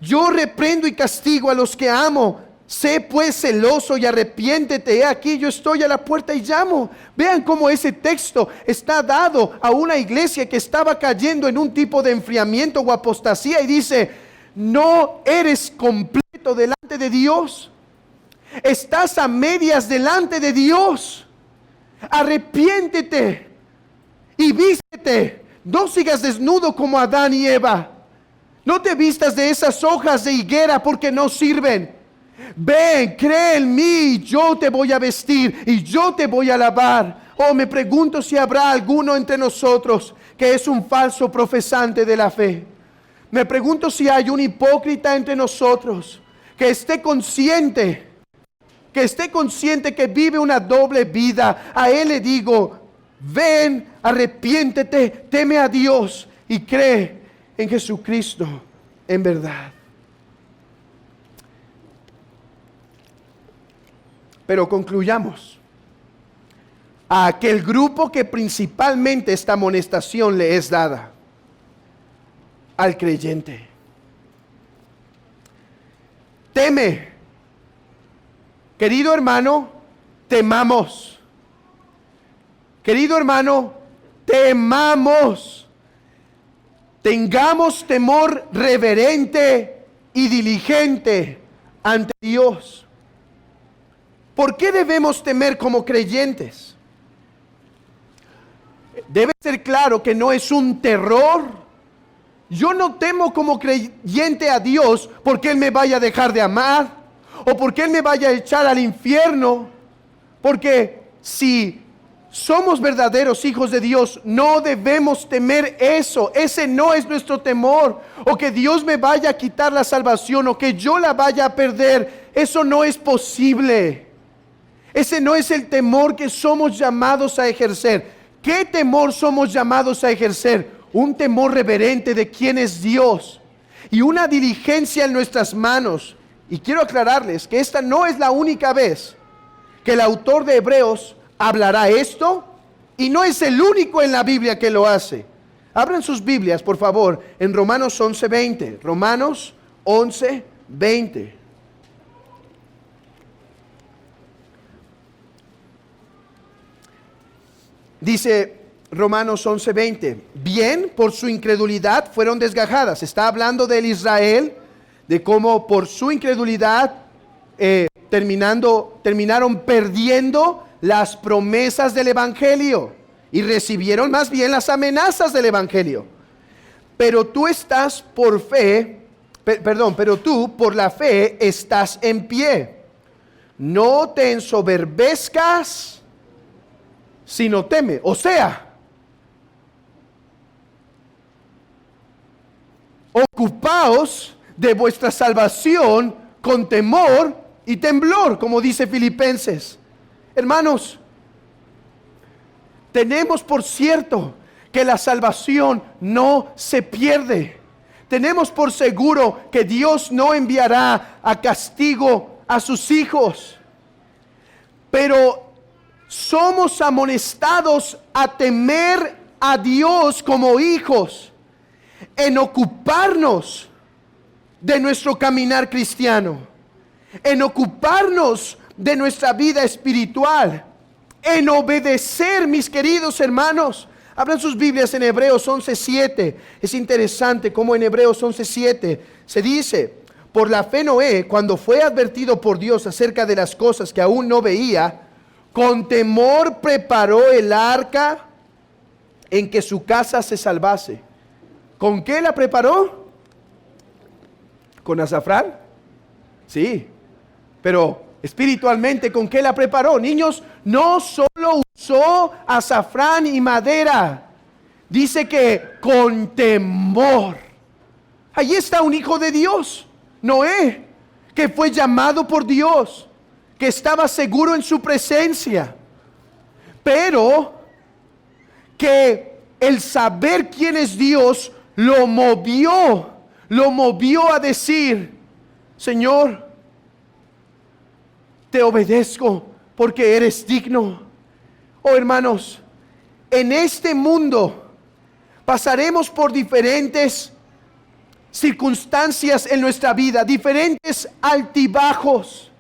Yo reprendo y castigo a los que amo. Sé pues celoso y arrepiéntete. He aquí yo estoy a la puerta y llamo. Vean cómo ese texto está dado a una iglesia que estaba cayendo en un tipo de enfriamiento o apostasía, y dice, no eres completo delante de Dios. Estás a medias delante de Dios. Arrepiéntete y vístete. No sigas desnudo como Adán y Eva. No te vistas de esas hojas de higuera, porque no sirven. Ven, cree en mí, yo te voy a vestir y yo te voy a lavar. Oh, me pregunto si habrá alguno entre nosotros que es un falso profesante de la fe. Me pregunto si hay un hipócrita entre nosotros que esté consciente que vive una doble vida. A él le digo, ven, arrepiéntete, teme a Dios y cree en Jesucristo en verdad. Pero concluyamos. A aquel grupo que principalmente esta amonestación le es dada, al creyente. Teme. Querido hermano, temamos. Querido hermano, temamos. Tengamos temor reverente y diligente ante Dios. ¿Por qué debemos temer como creyentes? Debe ser claro que no es un terror. Yo no temo como creyente a Dios porque Él me vaya a dejar de amar, o porque Él me vaya a echar al infierno. Porque si somos verdaderos hijos de Dios, no debemos temer eso. Ese no es nuestro temor. O que Dios me vaya a quitar la salvación, o que yo la vaya a perder. Eso no es posible. Ese no es el temor que somos llamados a ejercer. ¿Qué temor somos llamados a ejercer? Un temor reverente de quién es Dios y una diligencia en nuestras manos. Y quiero aclararles que esta no es la única vez que el autor de Hebreos hablará esto, y no es el único en la Biblia que lo hace. Abran sus Biblias, por favor, en Romanos 11:20. Romanos 11:20. Dice Romanos 11:20, bien, por su incredulidad fueron desgajadas. Está hablando del Israel, de cómo por su incredulidad terminaron perdiendo las promesas del Evangelio y recibieron más bien las amenazas del Evangelio. Pero tú estás por fe, pero tú por la fe estás en pie. No te ensoberbezcas, sino teme. O sea, ocupaos de vuestra salvación con temor y temblor, como dice Filipenses. Hermanos, tenemos por cierto que la salvación no se pierde. Tenemos por seguro que Dios no enviará a castigo a sus hijos. Pero somos amonestados a temer a Dios como hijos, en ocuparnos de nuestro caminar cristiano, en ocuparnos de nuestra vida espiritual, en obedecer, mis queridos hermanos. Abran sus Biblias en Hebreos 11:7. Es interesante cómo en Hebreos 11:7 se dice: por la fe Noé, cuando fue advertido por Dios acerca de las cosas que aún no veía, con temor preparó el arca en que su casa se salvase. ¿Con qué la preparó? ¿Con azafrán? Sí, pero espiritualmente, ¿con qué la preparó? Niños, no solo usó azafrán y madera, dice que con temor. Allí está un hijo de Dios, Noé, que fue llamado por Dios, que estaba seguro en su presencia, pero que el saber quién es Dios lo movió a decir: Señor, te obedezco porque eres digno. Oh, hermanos, en este mundo pasaremos por diferentes circunstancias en nuestra vida, diferentes altibajos.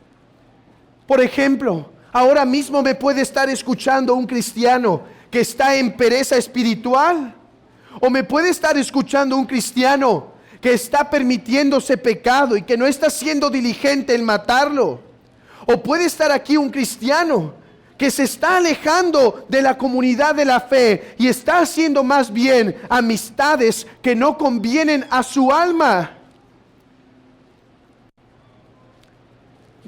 Por ejemplo, ahora mismo me puede estar escuchando un cristiano que está en pereza espiritual, o me puede estar escuchando un cristiano que está permitiéndose pecado y que no está siendo diligente en matarlo. O puede estar aquí un cristiano que se está alejando de la comunidad de la fe y está haciendo más bien amistades que no convienen a su alma.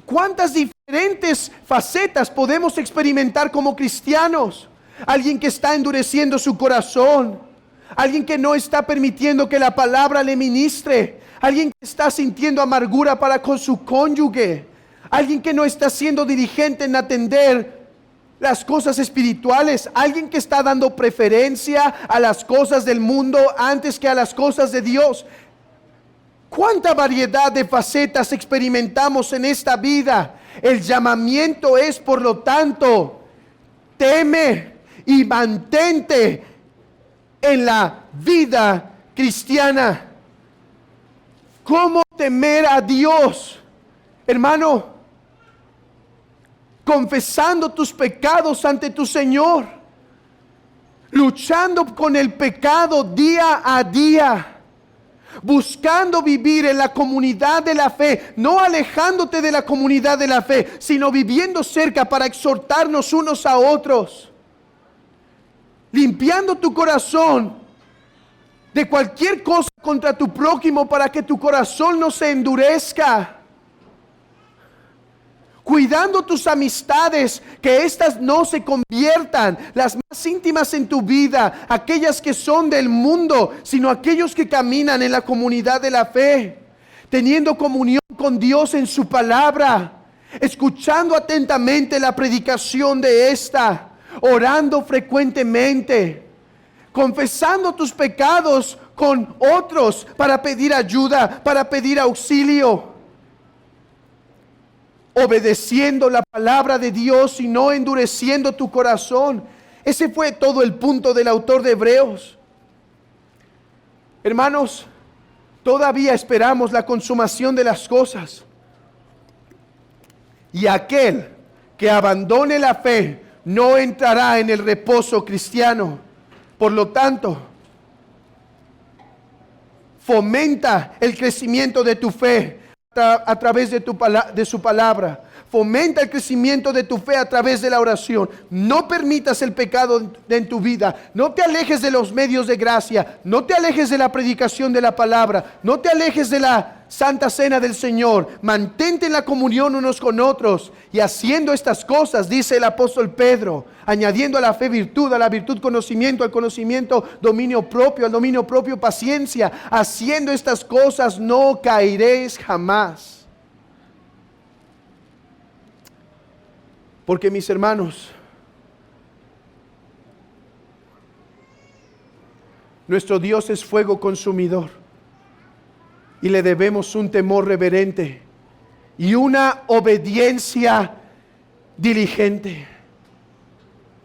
¿Cuántas diferentes facetas podemos experimentar como cristianos? Alguien que está endureciendo su corazón, alguien que no está permitiendo que la palabra le ministre, alguien que está sintiendo amargura para con su cónyuge, alguien que no está siendo diligente en atender las cosas espirituales, alguien que está dando preferencia a las cosas del mundo antes que a las cosas de Dios. ¿Cuánta variedad de facetas experimentamos en esta vida? El llamamiento es, por lo tanto, teme y mantente en la vida cristiana. ¿Cómo temer a Dios? Hermano, confesando tus pecados ante tu Señor, luchando con el pecado día a día, buscando vivir en la comunidad de la fe, no alejándote de la comunidad de la fe, sino viviendo cerca para exhortarnos unos a otros, limpiando tu corazón de cualquier cosa contra tu prójimo para que tu corazón no se endurezca, cuidando tus amistades, que éstas no se conviertan, las más íntimas en tu vida, aquellas que son del mundo, sino aquellos que caminan en la comunidad de la fe, teniendo comunión con Dios en su palabra, escuchando atentamente la predicación de esta, orando frecuentemente, confesando tus pecados con otros para pedir ayuda, para pedir auxilio, obedeciendo la palabra de Dios y no endureciendo tu corazón. Ese fue todo el punto del autor de Hebreos. Hermanos, todavía esperamos la consumación de las cosas. Y aquel que abandone la fe no entrará en el reposo cristiano. Por lo tanto, fomenta el crecimiento de tu fe a través de su palabra. Fomenta el crecimiento de tu fe a través de la oración. No permitas el pecado en tu vida. No te alejes de los medios de gracia. No te alejes de la predicación de la palabra. No te alejes de la Santa Cena del Señor. Mantente en la comunión unos con otros. Y haciendo estas cosas, dice el apóstol Pedro, añadiendo a la fe virtud, a la virtud conocimiento, al conocimiento dominio propio, al dominio propio paciencia. Haciendo estas cosas no caeréis jamás. Porque, mis hermanos, nuestro Dios es fuego consumidor y le debemos un temor reverente y una obediencia diligente.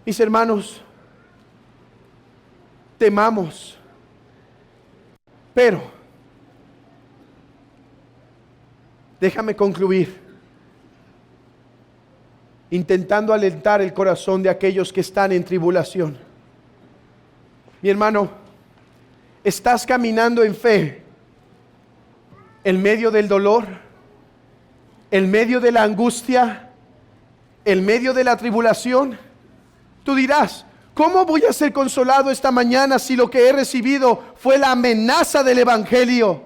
Mis hermanos, temamos, pero déjame concluir intentando alentar el corazón de aquellos que están en tribulación. Mi hermano, ¿estás caminando en fe en medio del dolor, en medio de la angustia, en medio de la tribulación? Tú dirás, ¿cómo voy a ser consolado esta mañana si lo que he recibido fue la amenaza del Evangelio?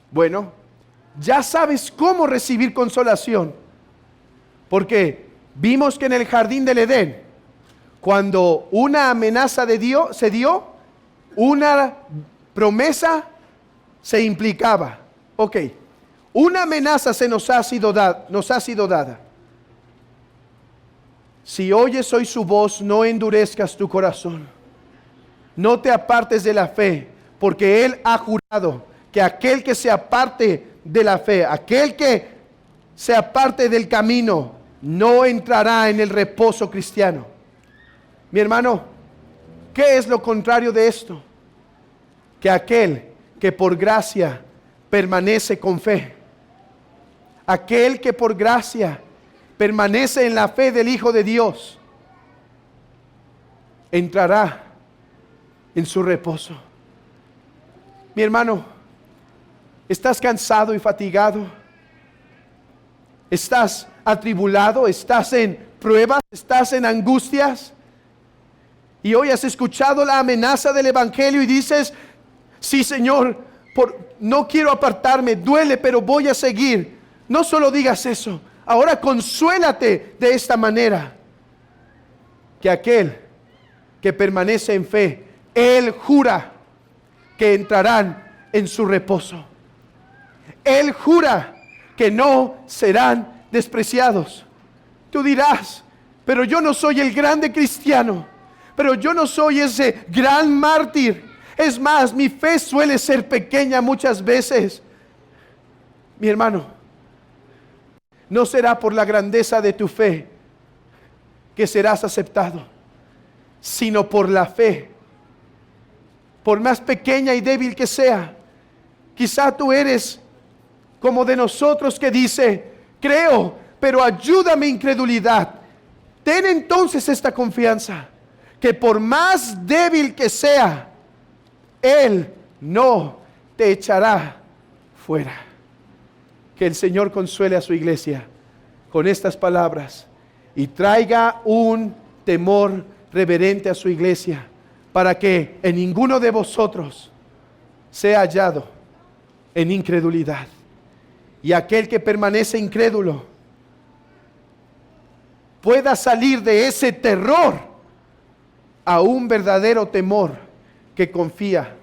Bueno, ya sabes cómo recibir consolación. Porque vimos que en el jardín del Edén, cuando una amenaza de Dios se dio, una promesa se implicaba. Ok, una amenaza nos ha sido dada. Si oyes hoy su voz, no endurezcas tu corazón. No te apartes de la fe, porque Él ha jurado que aquel que se aparte de la fe, aquel que se aparte del camino, no entrará en el reposo cristiano. Mi hermano, ¿qué es lo contrario de esto? Que aquel que por gracia permanece con fe, aquel que por gracia permanece en la fe del Hijo de Dios, entrará en su reposo. Mi hermano, ¿estás cansado y fatigado? ¿Estás atribulado? ¿Estás en pruebas? ¿Estás en angustias? Y hoy has escuchado la amenaza del Evangelio y dices, sí, Señor, no quiero apartarme, duele, pero voy a seguir. No solo digas eso, ahora consuélate de esta manera, que aquel que permanece en fe, Él jura que entrarán en su reposo. Él jura que no serán despreciados. Tú dirás, pero yo no soy el grande cristiano, pero yo no soy ese gran mártir. Es más, mi fe suele ser pequeña muchas veces. Mi hermano, no será por la grandeza de tu fe que serás aceptado, sino por la fe. Por más pequeña y débil que sea, quizá tú eres como de nosotros que dice, creo, pero ayuda mi incredulidad. Ten entonces esta confianza, que por más débil que sea, Él no te echará fuera. Que el Señor consuele a su iglesia con estas palabras y traiga un temor reverente a su iglesia, para que en ninguno de vosotros sea hallado en incredulidad. Y aquel que permanece incrédulo pueda salir de ese terror a un verdadero temor que confía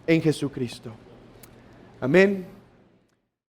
en Jesucristo. Amén.